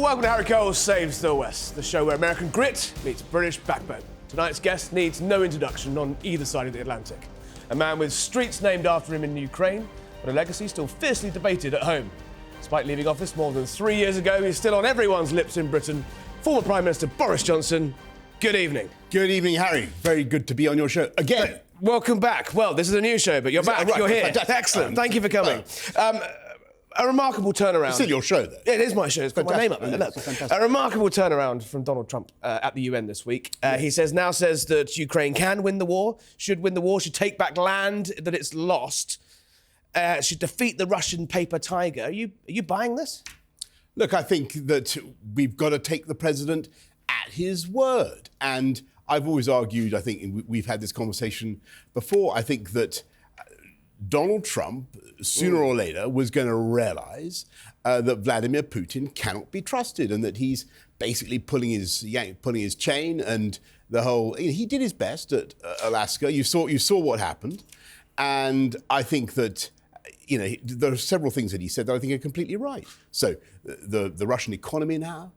welcome to Harry Cole's Saves the West, the show where American grit meets British backbone. Tonight's guest needs no introduction on either side of the Atlantic. A man with streets named after him in Ukraine, but a legacy still fiercely debated at home. Despite leaving office more than 3 years ago, he's still on everyone's lips in Britain. Former Prime Minister Boris Johnson, good evening. Good evening, Harry. Very good to be on your show again. Welcome back. Well, this is a new show, but you're back. Right, you're here. Fantastic. Excellent. Thank you for coming. A remarkable turnaround. It's still your show, though. It is my show. It's got my name up there. Fantastic. A remarkable turnaround from Donald Trump at the UN this week. He says that Ukraine can win the war, should win the war, should take back land that it's lost, should defeat the Russian paper tiger. Are you buying this? Look, I think that we've got to take the president at his word. And I've always argued, I think we've had this conversation before, I think that Donald Trump, sooner or later, was going to realise that Vladimir Putin cannot be trusted and that he's basically pulling his chain and the whole... he did his best at Alaska. You saw what happened. And I think that, there are several things that he said that I think are completely right. So the Russian economy now...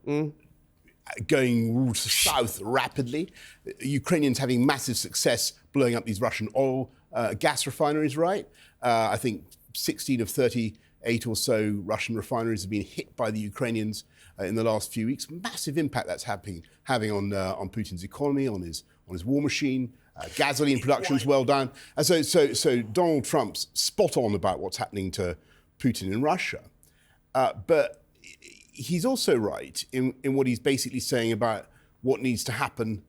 going south rapidly, Ukrainians having massive success blowing up these Russian oil gas refineries, right? I think 16 of 38 or so Russian refineries have been hit by the Ukrainians in the last few weeks. Massive impact that's having on Putin's economy, on his war machine. Gasoline production's well done. And so Donald Trump's spot on about what's happening to Putin in Russia. But he's also right in what he's basically saying about what needs to happen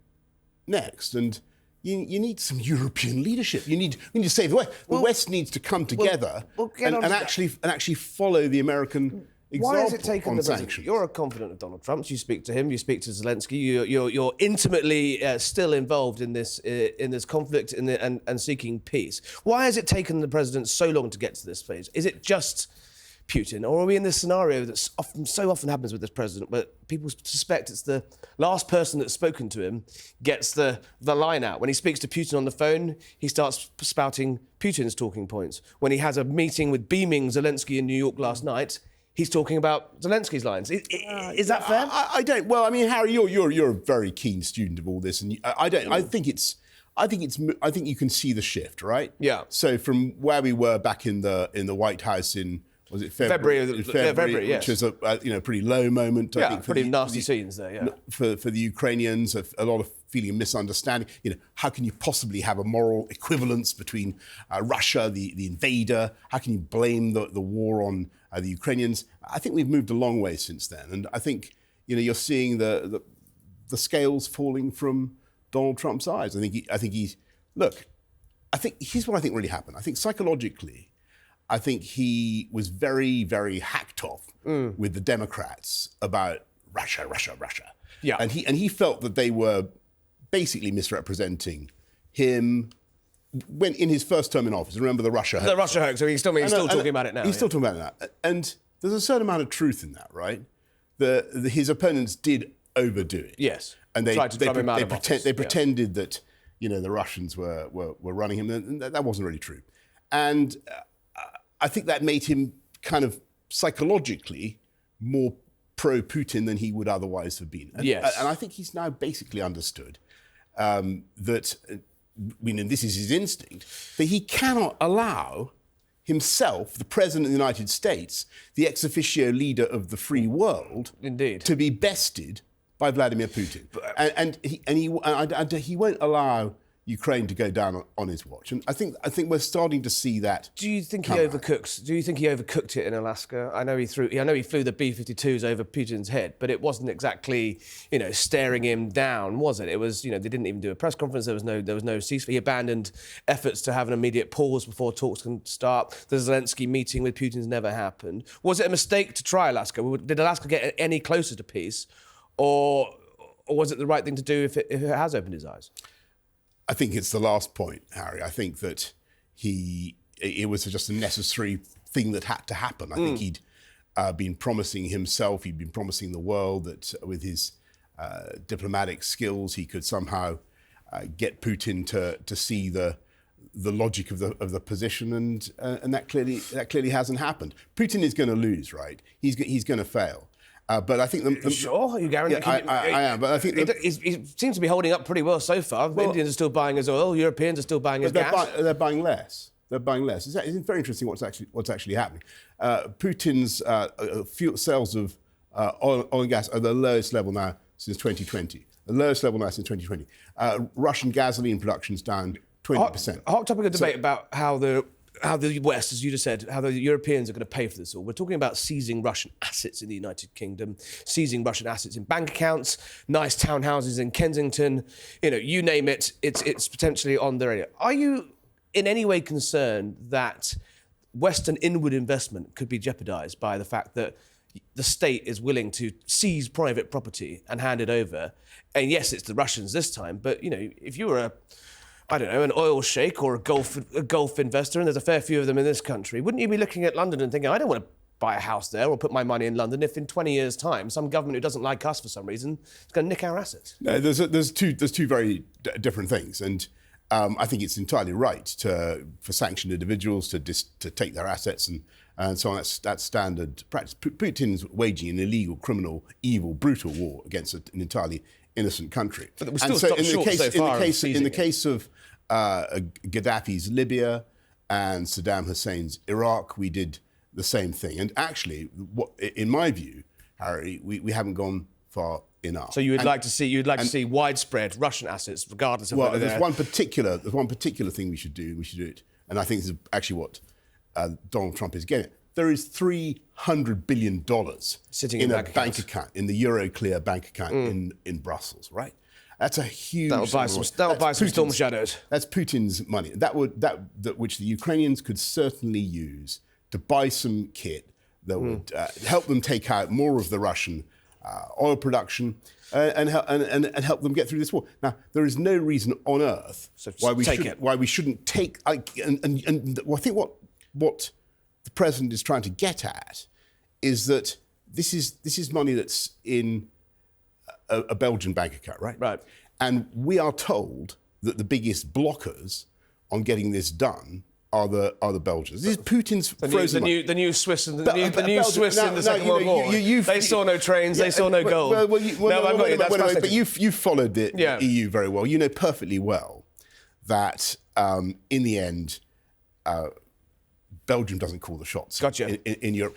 next. And you need some European leadership. We need to save the West. The West needs to come together and actually follow the American example. Why has it taken the president? You're confident of Donald Trump. You speak to him. You speak to Zelensky. You're intimately still involved in this conflict and seeking peace. Why has it taken the president so long to get to this phase? Is it just Putin, or are we in this scenario that so often happens with this president, but people suspect it's the last person that's spoken to him gets the line out? When he speaks to Putin on the phone, he starts spouting Putin's talking points. When he has a meeting with beaming Zelensky in New York last night, he's talking about Zelensky's lines. Is that fair? I don't. Well, I mean, Harry, you're a very keen student of all this, and I don't. I think you can see the shift, right? Yeah. So from where we were back in the White House in... Was it February? February, yes. Which was a pretty low moment, I think. Pretty nasty scenes there, yeah. For the Ukrainians, a lot of feeling of misunderstanding. How can you possibly have a moral equivalence between Russia, the invader? How can you blame the war on the Ukrainians? I think we've moved a long way since then, and I think you're seeing the scales falling from Donald Trump's eyes. I think he's here's what I think really happened. I think psychologically, I think he was very, very hacked off with the Democrats about Russia. Yeah. And he felt that they were basically misrepresenting him when in his first term in office. Remember the Russia hoax? The Russia hoax. So he's still talking about it now. He's still talking about it now. And there's a certain amount of truth in that, right? His opponents did overdo it. Yes. And they pretended that the Russians were running him, and that wasn't really true. And I think that made him kind of psychologically more pro-Putin than he would otherwise have been. Yes. And I think he's now basically understood that, this is his instinct, that he cannot allow himself, the President of the United States, the ex officio leader of the free world, indeed, to be bested by Vladimir Putin. And he won't allow Ukraine to go down on his watch, and I think we're starting to see that. Do you think he overcooked it in Alaska? I know he flew the B-52s over Putin's head, but it wasn't exactly staring him down, was it? It was they didn't even do a press conference. There was no ceasefire. He abandoned efforts to have an immediate pause before talks can start. The Zelensky meeting with Putin's never happened. Was it a mistake to try Alaska? Did Alaska get any closer to peace, or was it the right thing to do if it has opened his eyes? I think it's the last point, Harry. I think that it was just a necessary thing that had to happen. I think he'd been promising himself, he'd been promising the world that with his diplomatic skills, he could somehow get Putin to see the logic of the position, and that clearly hasn't happened. Putin is going to lose, right? He's going to fail, But I think sure, you guarantee. Yeah, I am, but I think he seems to be holding up pretty well so far. Indians are still buying his oil. Europeans are still buying his gas. They're buying less. They're buying less. It's very interesting what's actually happening. Putin's fuel sales of oil and gas are the lowest level now since 2020. The lowest level now since 2020. Russian gasoline production is down 20%. A hot topic of debate about how the West, as you just said, how the Europeans are going to pay for this all. We're talking about seizing Russian assets in the United Kingdom, seizing Russian assets in bank accounts, nice townhouses in Kensington. You name it, it's potentially on their area. Are you in any way concerned that Western inward investment could be jeopardised by the fact that the state is willing to seize private property and hand it over? And yes, it's the Russians this time, but if you were an oil sheikh or a Gulf investor, and there's a fair few of them in this country, wouldn't you be looking at London and thinking, I don't want to buy a house there or put my money in London if in 20 years' time some government who doesn't like us for some reason is going to nick our assets? No, there's two very different things, and I think it's entirely right for sanctioned individuals to take their assets and so on. That's standard practice. Putin's waging an illegal, criminal, evil, brutal war against an entirely innocent country. But we still stopped short so far. In the case of Gaddafi's Libya and Saddam Hussein's Iraq, we did the same thing. And actually, in my view, Harry, we haven't gone far enough. So you'd like to see widespread Russian assets, regardless of whether there's one particular thing we should do. We should do it, and I think this is actually what Donald Trump is getting. There is $300 billion sitting in a bank account, in the Euroclear bank account in Brussels, right? That's a huge. That'll buy some storm shadows. That's Putin's money. That which the Ukrainians could certainly use to buy some kit that would help them take out more of the Russian oil production and help them get through this war. Now, there is no reason on earth why we shouldn't take. I think what the president is trying to get at is that this is money that's in a Belgian bank account, right? Right. And we are told that the biggest blockers on getting this done are the Belgians. This is Putin's frozen money. The new Swiss in the Second World War. They saw no trains. They saw no gold. But you've followed the EU very well. You know perfectly well that in the end, Belgium doesn't call the shots. Gotcha. In Europe.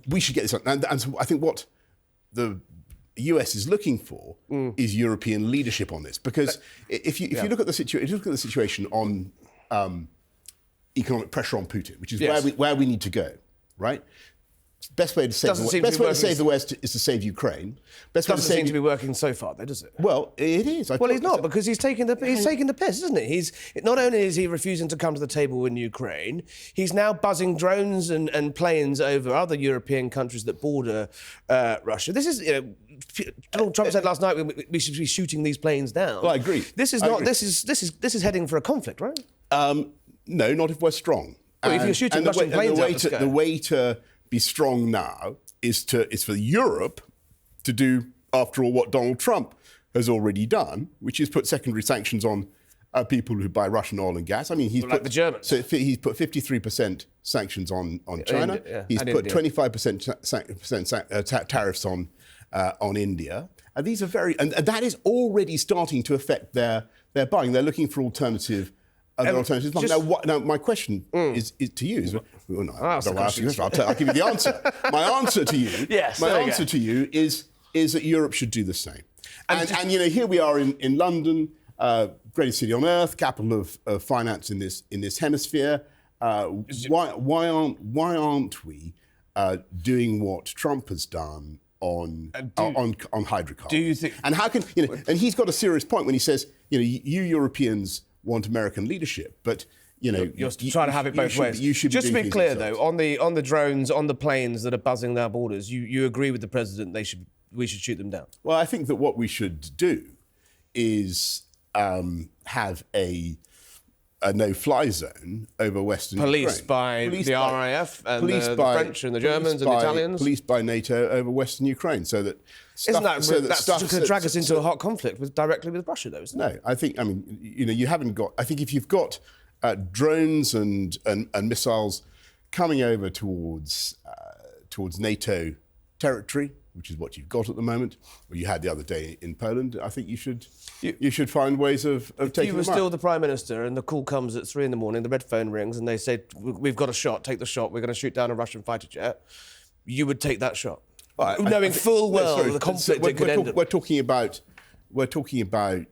We should get this on. And so I think what the US is looking for is European leadership on this. Because if you look at the situation on economic pressure on Putin, which is where we need to go, right? Best way to save the West is to save Ukraine. Doesn't seem to be working so far, though, does it? Well, it is. Well, he's not, because he's taking the piss, isn't he? Not only is he refusing to come to the table in Ukraine, he's now buzzing drones and planes over other European countries that border Russia. This is, Donald Trump said last night we should be shooting these planes down. Well, I agree. This is heading for a conflict, right? No, not if we're strong. Well, if you're shooting Russian planes the way to be strong now is for Europe to do, after all, what Donald Trump has already done, which is put secondary sanctions on people who buy Russian oil and gas. I mean, he's put the Germans. So he's put 53% sanctions on China. He's put 25% tariffs on India. And these are and that is already starting to affect their buying. They're looking for alternatives. Now, my question is to you. I'll give you the answer. My answer to you, is that Europe should do the same. And here we are in London, greatest city on earth, capital of finance in this hemisphere. Why aren't we doing what Trump has done on hydrocarbons? Do you think? And how can And he's got a serious point when he says, you Europeans want American leadership, but you're trying to have it both ways. Just to be clear, though, on the drones, on the planes that are buzzing our borders, you agree with the president we should shoot them down? Well, I think that what we should do is have a no-fly zone over Western Policed Ukraine. by the RAF and the French and the Germans and the Italians? Policed by NATO over Western Ukraine, so that... That's going to drag us into a hot conflict directly with Russia, though, isn't it? No, you haven't got... I think if you've got drones and missiles coming over towards NATO territory, which is what you've got at the moment, or you had the other day in Poland, I think you should find ways of taking them out. If you were still the Prime Minister and the call comes at 3 a.m, the red phone rings and they say, we've got a shot, take the shot, we're going to shoot down a Russian fighter jet, you would take that shot? Knowing full well the conflict it could end. We're talking about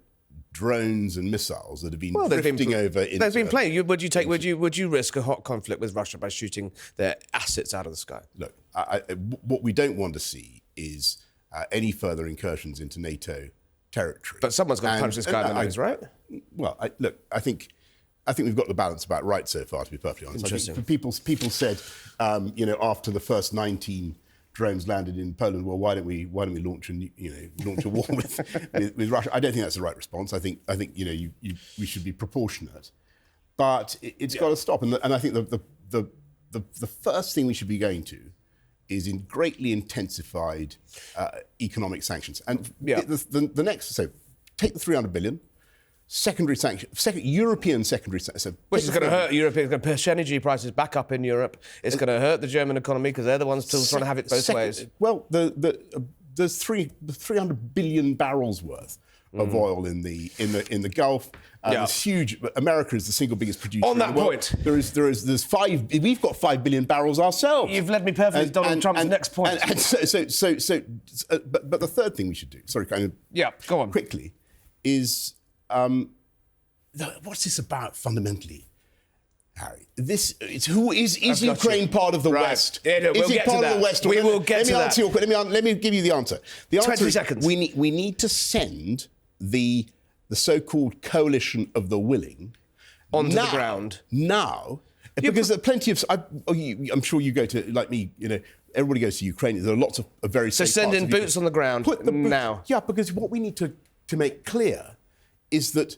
drones and missiles that have been drifting over. There's been plenty. Would you risk a hot conflict with Russia by shooting their assets out of the sky? Look, what we don't want to see is any further incursions into NATO territory. But someone's got to punch this guy in the nose, right? Well, I think we've got the balance about right so far, to be perfectly honest. Interesting. People said, after the first 19 drones landed in Poland, well, why don't we launch a war with Russia? I don't think that's the right response. I think we should be proportionate, but it's got to stop. And I think the first thing we should be going to is in greatly intensified economic sanctions. And the next, so take the 300 billion. Secondary sanctions, European secondary sanctions. Which is going to hurt Europe. It's going to push energy prices back up in Europe. It's going to hurt the German economy because they're the ones still trying to have it both ways. Well, there's 300 billion barrels worth of oil in the Gulf. It's huge. America is the single biggest producer. On that point, we've got 5 billion barrels ourselves. You've led me perfectly to Donald Trump's next point. But the third thing we should do, go on quickly, is. What's this about fundamentally, Harry? Is Ukraine part of the West? Yeah, we'll get to that. We will get to that. Let me give you the answer. The answer 20 is seconds. We need to send the so-called coalition of the willing onto the ground now, because there are plenty of. I'm sure you go to, like me, everybody goes to Ukraine. There are lots of very safe send in boots on the ground now. Yeah, because what we need to make clear is that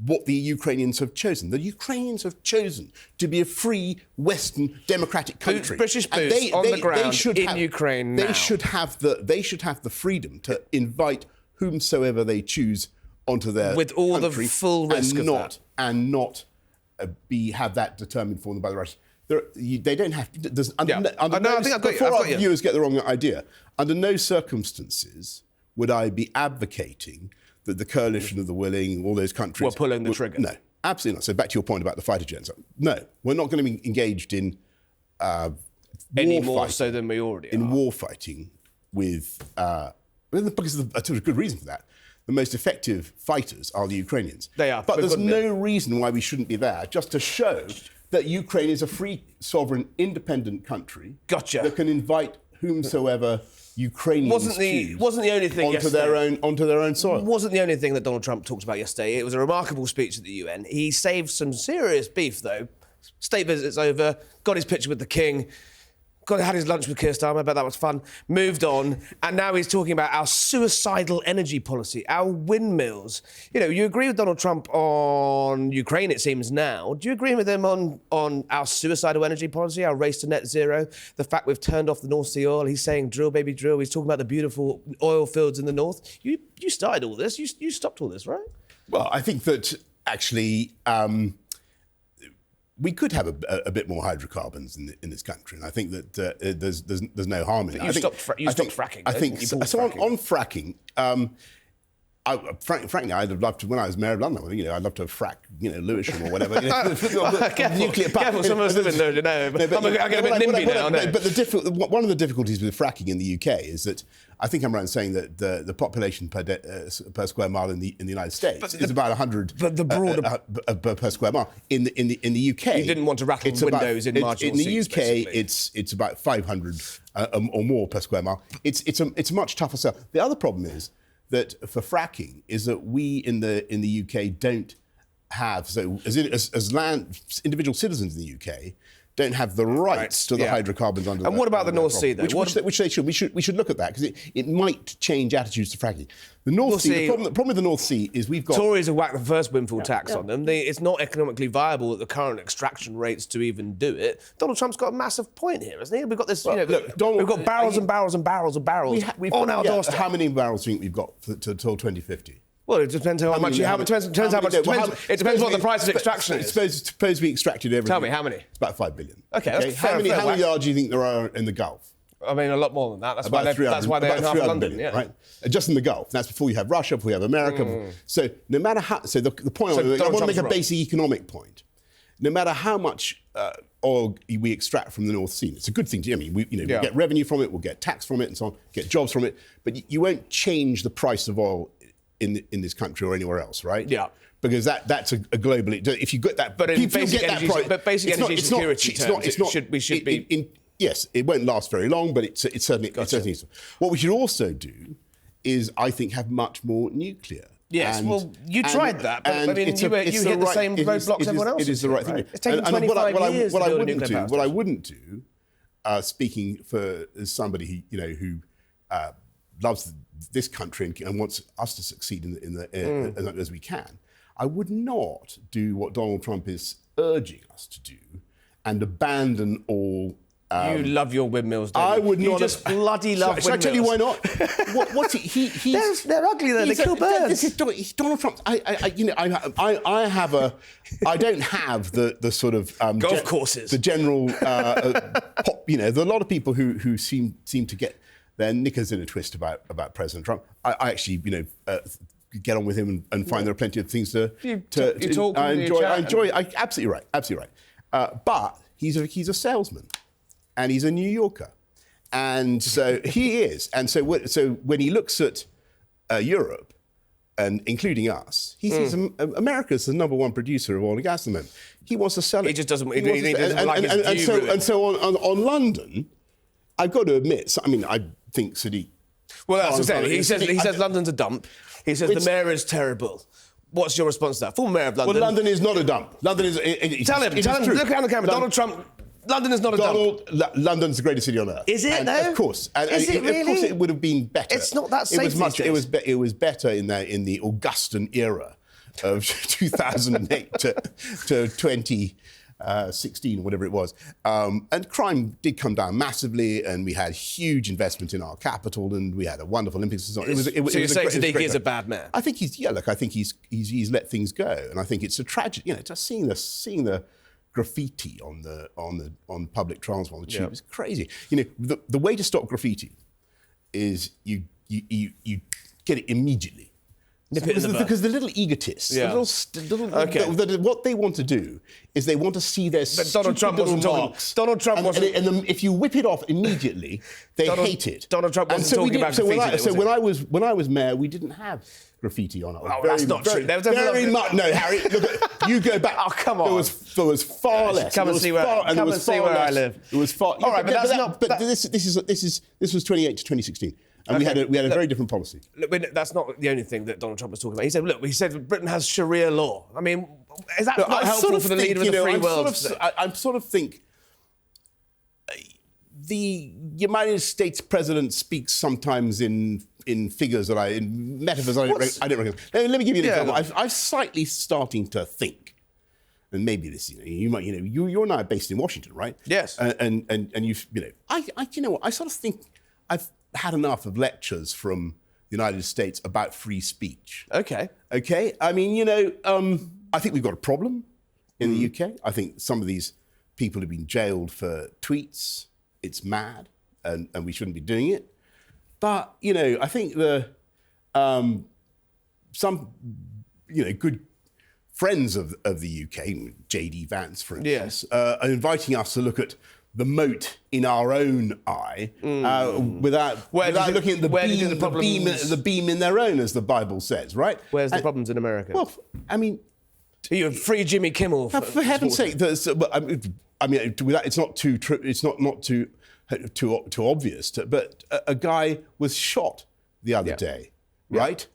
what the Ukrainians have chosen. The Ukrainians have chosen to be a free, Western, democratic country. British boots on the ground in Ukraine now. They should have the freedom to invite whomsoever they choose onto their with all the full risk of that, and not have that determined for them by the Russians. They don't have to. Before our viewers get the wrong idea, under no circumstances would I be advocating that the coalition of the willing, all those countries... We're pulling the trigger. No, absolutely not. So back to your point about the fighter jets. No, we're not going to be engaged in any more so than we already are. In war fighting with... because there's a good reason for that. The most effective fighters are the Ukrainians. They are. But there's no reason why we shouldn't be there, just to show that Ukraine is a free, sovereign, independent country that can invite whomsoever... Ukrainians wasn't the only thing onto their own soil. Wasn't the only thing that Donald Trump talked about yesterday. It was a remarkable speech at the UN. He saved some serious beef, though. State visit's over. Got his picture with the king. Had his lunch with Keir Starmer. I bet that was fun. Moved on, and now he's talking about our suicidal energy policy, our windmills. You agree with Donald Trump on Ukraine, it seems now. Do you agree with him on our suicidal energy policy, our race to net zero, the fact we've turned off the North Sea oil? He's saying drill, baby, drill. He's talking about the beautiful oil fields in the north. You started all this. You stopped all this, right? Well, I think that actually. We could have a bit more hydrocarbons in this country, and I think that there's no harm in it. You stopped fracking. I think so. On fracking, frankly, I'd have loved to, when I was mayor of London, I'd love to have fracked, Lewisham or whatever. Careful, some of us live in there. I get a bit NIMBY now. But one of the difficulties with fracking in the UK is that I think I'm right in saying that the population per square mile in the United States is about 100 per square mile. In the UK, you didn't want to rattle windows in marginal seats. In the UK, it's about 500 or more per square mile. It's a much tougher sell. The other problem is that for fracking is that we in the UK don't have, so as individual citizens in the UK don't have the rights to the hydrocarbons under. And what about the North Sea, though? Which they should. We should look at that because it might change attitudes to fracking. The North Sea. The problem with the North Sea is we've got. Tories have whacked the first windfall tax on them. It's not economically viable at the current extraction rates to even do it. Donald Trump's got a massive point here, hasn't he? We've got this. We've got barrels and barrels and barrels of barrels on our doorstep. How many barrels do you think we've got till 2050? Well, it depends how much. It depends what the price of extraction is. Suppose we extracted everything. Tell me how many. It's about 5 billion. Okay, that's how many yards do you think there are in the Gulf? I mean, a lot more than that. That's why they own half of London, billion, yeah. Right? Just in the Gulf. That's before you have Russia, before you have America. So no matter how... So the point I want to make a basic economic point. No matter how much oil we extract from the North Sea, it's a good thing to... I mean, we get revenue from it, we'll get tax from it and so on, get jobs from it, but you won't change the price of oil in this country or anywhere else, right? Yeah. Because that's a global... If you get that... But in basic energy security terms, we should be... Yes, it won't last very long, but it certainly... What we should also do is, I think, have much more nuclear. Yes, well, you tried that, but I mean, you hit the same roadblocks everyone else. It is the right thing. It's taken 25 years to build a nuclear power station. What I wouldn't do, speaking as somebody who loves this country and wants us to succeed as we can, I would not do what Donald Trump is urging us to do and abandon all... you love your windmills, don't you? I would not. You just bloody love windmills. Should I tell you why not? What's he? They're ugly though. They kill birds. He's Donald Trump. I don't have the sort of golf courses. The general, there are a lot of people who seem to get their knickers in a twist about President Trump. I actually, get on with him and find there are plenty of things to talk. I enjoy. Absolutely right. But he's a salesman. And he's a New Yorker. And so he is. And so when he looks at Europe, and including us, he sees America's the number one producer of oil and gas at the moment. He wants to sell it. He just doesn't like his view. And so on London, I've got to admit, I think Sadiq... Well, that's exactly. He says London's a dump. He says the mayor is terrible. What's your response to that? Former mayor of London. Well, London is not a dump. London is... Tell him, look at the camera. Donald Trump... London is not a dump. London's the greatest city on earth. Is it, though? Of course. Is it really? Of course it would have been better. It's not that safe It was better in the Augustan era of 2008 to 2016, whatever it was. And crime did come down massively, and we had huge investment in our capital, and we had a wonderful Olympics. So you're saying Sadiq is a bad man? I think he's let things go, and I think it's a tragedy. Just seeing the graffiti on public transport on the tube is crazy. The way to stop graffiti is you get it immediately. Because the little egotists, what they want to do is they want to see their Donald Trump wasn't and if you whip it off immediately, they hate it. Donald Trump wasn't talking about graffiti. So when I was mayor, we didn't have graffiti on it. That's not true. There was very much. No, Harry, look, you go back. Oh, come on. There was far less. Come and see where I live. It was far. All right, but that's not. But this was 28 to 2016. And we had a very different policy. Look, that's not the only thing that Donald Trump was talking about. He said Britain has Sharia law. I mean, is that not helpful for the leader of the free world? I sort of think the United States president speaks sometimes in figures in metaphors I don't recognize. Let me give you an example. I'm slightly starting to think, and maybe this, you and I are based in Washington, right? Yes. And I sort of think I've had enough of lectures from the United States about free speech. Okay. I mean, I think we've got a problem in the UK. I think some of these people have been jailed for tweets. It's mad, and we shouldn't be doing it. But, I think some good friends of the UK, J.D. Vance, for instance, are inviting us to look at the mote in our own eye without looking at the beam in their own, as the Bible says, right? Where's the problems in America? Well, I mean... You free Jimmy Kimmel. For heaven's sake, it's not too true. It's not too obvious. But a guy was shot the other day, right?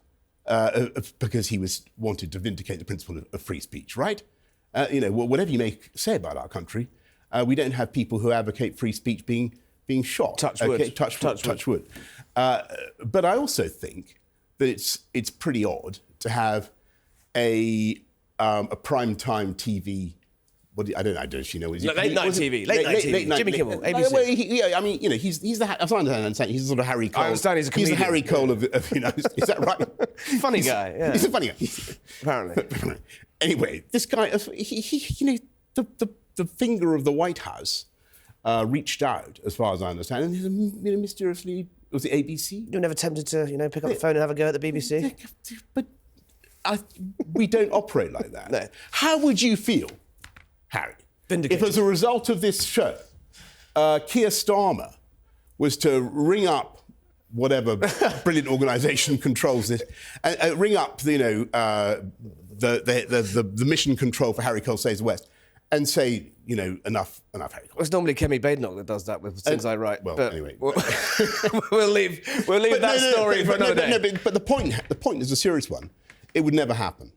Because he wanted to vindicate the principle of free speech, right? Whatever you may say about our country, we don't have people who advocate free speach being shot. Touch wood. But I also think that it's pretty odd to have a primetime TV. I don't know. Late night TV. Jimmy Kimmel, ABC. He's the. As I understand, he's the sort of Harry Cole. I understand he's a comedian. He's the Harry Cole of is that right? Funny guy. Yeah. He's a funny guy. Apparently. Anyway, this guy, the finger of the White House reached out, as far as I understand, and you know, mysteriously, was it ABC? You're never tempted to, you know, pick up the phone and have a go at the BBC? But we don't operate like that. No. How would you feel, Harry, Vindicated. if as a result of this show, Keir Starmer was to ring up whatever brilliant organisation controls this, and ring up, you know, the mission control for Harry Cole Saves the West, and say, you know, enough, Harry Cole. Well, it's normally Kemi Badenoch that does that with things I write. Well, but anyway, we'll leave that story for another day. But the point is a serious one. It would never happen.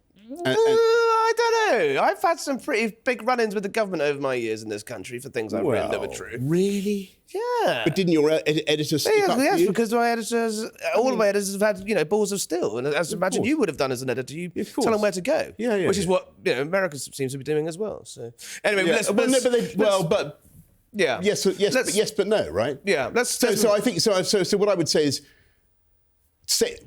I don't know. I've had some pretty big run-ins with the government over my years in this country for things I've written that were true. Really? Yeah. But didn't your editor stick up for Yes, you? because my editors, all of my editors have had, you know, balls of steel. And as I imagine you would have done as an editor, you tell them where to go. Yeah. Which is what, you know, America seems to be doing as well. So anyway, Yes, but no, right? Yeah. So I think so. What I would say is,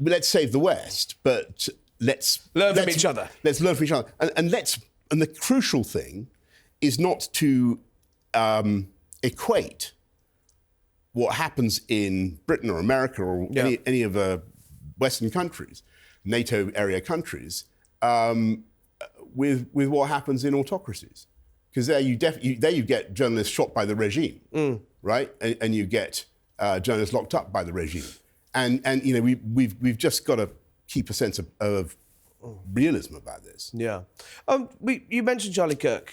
let's save the West, but let's learn from each other. Let's learn from each other, and the crucial thing is not to equate what happens in Britain or America or any of the Western countries, NATO area countries, with what happens in autocracies, because there you get journalists shot by the regime, right, and you get journalists locked up by the regime, and you know we've just got to keep a sense of realism about this. Yeah. You mentioned Charlie Kirk.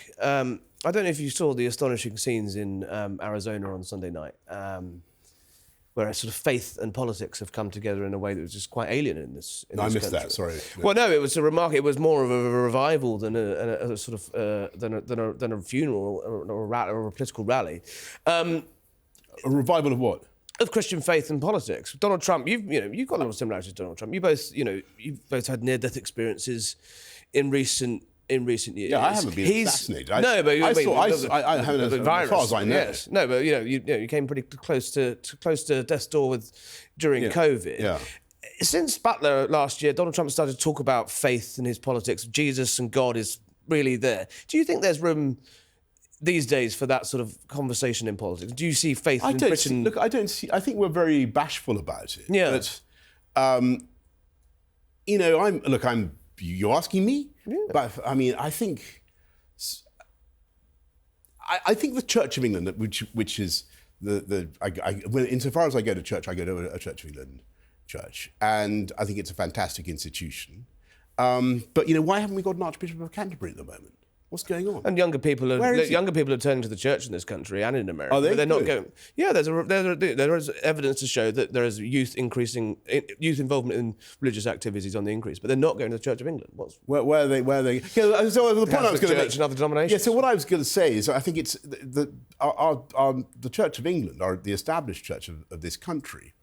I don't know if you saw the astonishing scenes in Arizona on Sunday night, where sort of faith and politics have come together in a way that was just quite alien in this. I missed country. that. Sorry. Well, no, it was a remark. It was more of a revival than a sort of than a funeral or a political rally. A revival of what? Of Christian faith and politics. Donald Trump, you've got a lot of similarities to Donald Trump. You've both had near-death experiences in recent years. Yeah, I haven't been assassinated. I haven't, as far as I know. Yes, no, but you came pretty close to death's door during COVID. Yeah. Since Butler last year, Donald Trump started to talk about faith in his politics. Jesus and God is really there. Do you think there's room these days for that sort of conversation in politics? Do you see faith in Britain? I don't see. I think we're very bashful about it. Yeah. But, you're asking me? Yeah. But I mean, I think the Church of England, which is insofar as I go to church, I go to a Church of England church, and I think it's a fantastic institution. But why haven't we got an Archbishop of Canterbury at the moment? What's going on? And younger people are turning to the church in this country and in America. Are they? But they're not going. Yeah, there is evidence to show that there is youth involvement in religious activities on the increase, but they're not going to the Church of England. Where are they? Yeah, so the point I was going to make. Another denomination. Yeah. So what I was going to say is, I think it's the Church of England, or the established church of this country,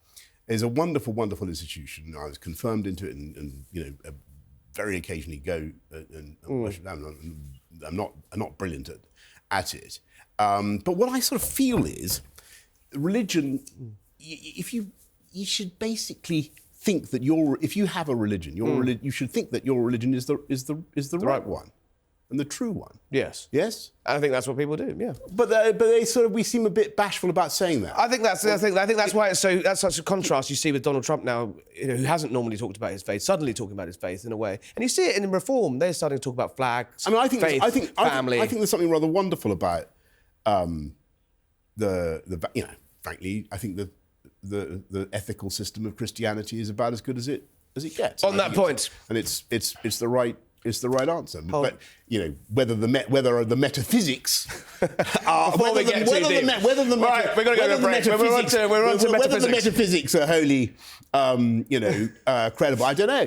is a wonderful, wonderful institution. I was confirmed into it, and very occasionally go and worship. I'm not brilliant at it, but what I sort of feel is religion. If you should basically think that if you have a religion, you should think that your religion is the right one and the true one. Yes. Yes. I think that's what people do. Yeah. But we seem a bit bashful about saying that. I think that's why that's such a contrast you see with Donald Trump now, who hasn't normally talked about his faith, suddenly talking about his faith in a way, and you see it in Reform. They're starting to talk about flags. I think family. I think there's something rather wonderful about frankly, I think the ethical system of Christianity is about as good as it gets. On that point, and it's the right. It's the right answer, but whether the metaphysics are whether the metaphysics are wholly credible, I don't know.